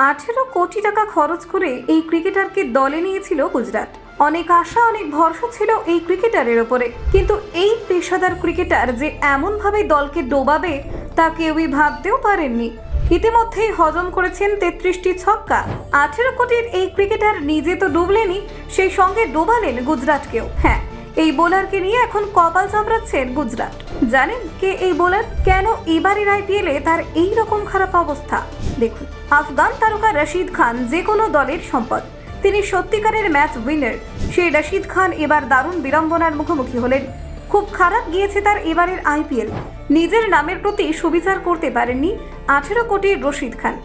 18 কোটি টাকা খরচ করে এই ক্রিকেটারকে দলে নিয়েছিল গুজরাট। অনেক আশা, অনেক ভরসা ছিল এই ক্রিকেটারের ওপরে, কিন্তু এই পেশাদার ক্রিকেটার যে এমনভাবে দলকে ডোবাবে তা কেউই ভাবতেও পারেননি। ইতিমধ্যেই হজম করেছেন 33টি ছক্কা। 18 কোটির এই ক্রিকেটার নিজে তো ডুবলেনই, সেই সঙ্গে ডোবালেন গুজরাটকেও। হ্যাঁ, এই বোলারকে নিয়ে এখন কপাল চাপড়াচ্ছেন গুজরাট। জানেন কে এই বোলার? কেন এবারের আইপিএলে তার এই রকম খারাপ অবস্থা? দেখুন, আফগান তারকা রশিদ খান যে কোনো দলের সম্পদ। তিনি সত্যিকারের ম্যাচ উইনার। সেই রশিদ খান এবার দারুণ বিড়ম্বনার মুখোমুখি হলেন। খুব খারাপ গিয়েছে তার এবারের আইপিএল। নিজের নামের প্রতি সুবিচার করতে পারেননি 18 কোটির রশিদ খান।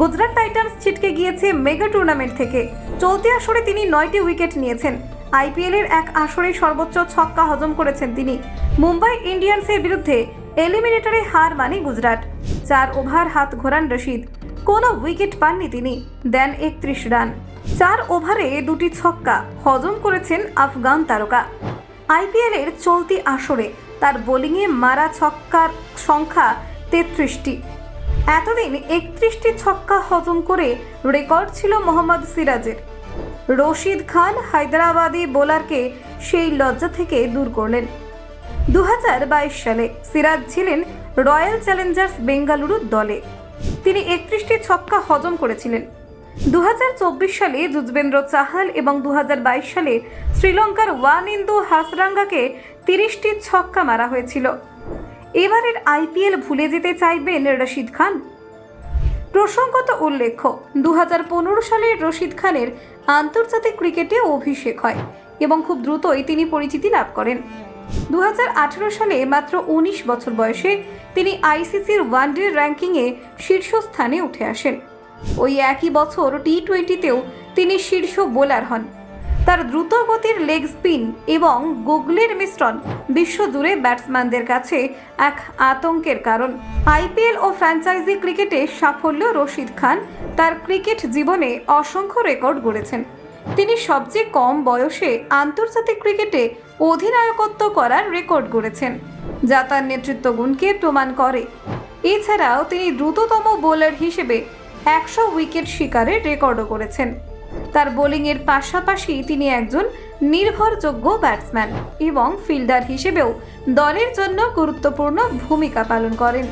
গুজরাট টাইটান্স ছিটকে গিয়েছে মেগা টুর্নামেন্ট থেকে। চলতি আসরে তিনি 9টি উইকেট নিয়েছেন। আইপিএলের এক আসরে সর্বোচ্চ ছক্কা হজম করেছেন তিনি। মুম্বাই ইন্ডিয়ান্সের বিরুদ্ধে এলিমিনেটরে হার মানে গুজরাট। 4 ওভার হাত ঘোরান রশিদ, কোনো উইকেট পাননি তিনি, দেন 31 রান। 4 ওভারে 2টি ছক্কা হজম করেছেন আফগান তারকা। আইপিএলের চলতি আসরে তার বোলিংয়ে মারা ছক্কার সংখ্যা 33টি। এতদিন 31টি ছক্কা হজম করে রেকর্ড ছিল মোহাম্মদ সিরাজের। রশিদ খান হায়দ্রাবাদি বোলারকে সেই লজ্জা থেকে দূর করলেন। 2022 সালে সিরাজ ছিলেন রয়্যাল চ্যালেঞ্জার্স বেঙ্গালুরুর দলে। তিনি 31টি ছক্কা হজম করেছিলেন। 2024 সালে যুজবেন্দ্র চাহাল এবং 2022 সালে শ্রীলঙ্কার ওয়ানিন্দু হাসরাঙ্গাকে 30টি ছক্কা মারা হয়েছিল। এবারের আইপিএল ভুলে যেতে চাইবেন রশিদ খান? প্রসঙ্গত উল্লেখ্য, 2015 সালে রশিদ খানের আন্তর্জাতিক ক্রিকেটে অভিষেক হয় এবং খুব দ্রুতই তিনি পরিচিতি লাভ করেন। 2018 সালে মাত্র 19 বছর বয়সে তিনি আইসিসির ওয়ানডে র্যাঙ্কিংয়ে শীর্ষস্থানে উঠে আসেন। ওই একই বছর টি-20তেও তিনি শীর্ষ বোলার হন। তার দ্রুত গতির লেগ স্পিন এবং গুগলের মিশ্রণ বিশ্বজুড়ে ব্যাটসম্যানদের কাছে এক আতঙ্কের কারণ। আইপিএল ও ফ্র্যাঞ্চাইজি ক্রিকেটে সাফল্য রশিদ খান তার ক্রিকেট জীবনে অসংখ্য রেকর্ড গড়েছেন। তিনি সবচেয়ে কম বয়সে আন্তর্জাতিক ক্রিকেটে অধিনায়কত্ব করার রেকর্ড গড়েছেন, যা তার নেতৃত্ব গুণকে প্রমাণ করে। এছাড়াও তিনি দ্রুততম বোলার হিসেবে 100 উইকেট শিকারের রেকর্ডও করেছেন। তার বোলিংয়ের পাশাপাশি তিনি একজন নির্ভরযোগ্য ব্যাটসম্যান এবং ফিল্ডার হিসেবেও দলের জন্য গুরুত্বপূর্ণ ভূমিকা পালন করেন।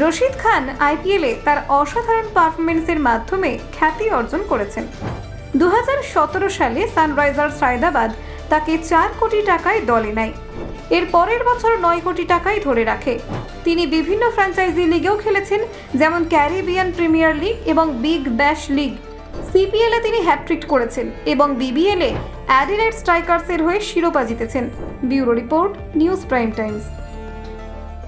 রশিদ খান আইপিএলে তার অসাধারণ পারফরমেন্সের মাধ্যমে খ্যাতি অর্জন করেছেন। 2017 সালে সানরাইজার্স হায়দ্রাবাদ তাকে 4 কোটি টাকায় দলে নেয়। এর পরের বছর 9 কোটি টাকায় ধরে রাখে। তিনি বিভিন্ন ফ্র্যাঞ্চাইজি লিগেও খেলেছেন, যেমন ক্যারিবিয়ান প্রিমিয়ার লিগ এবং বিগ ব্যাশ লিগ। সিপিএলে তিনি হ্যাট্রিক করেছেন এবং বিবিএলে অ্যাডিলেড স্ট্রাইকার্সের হয়ে শিরোপা জিতেছেন। Bureau report, news prime Times.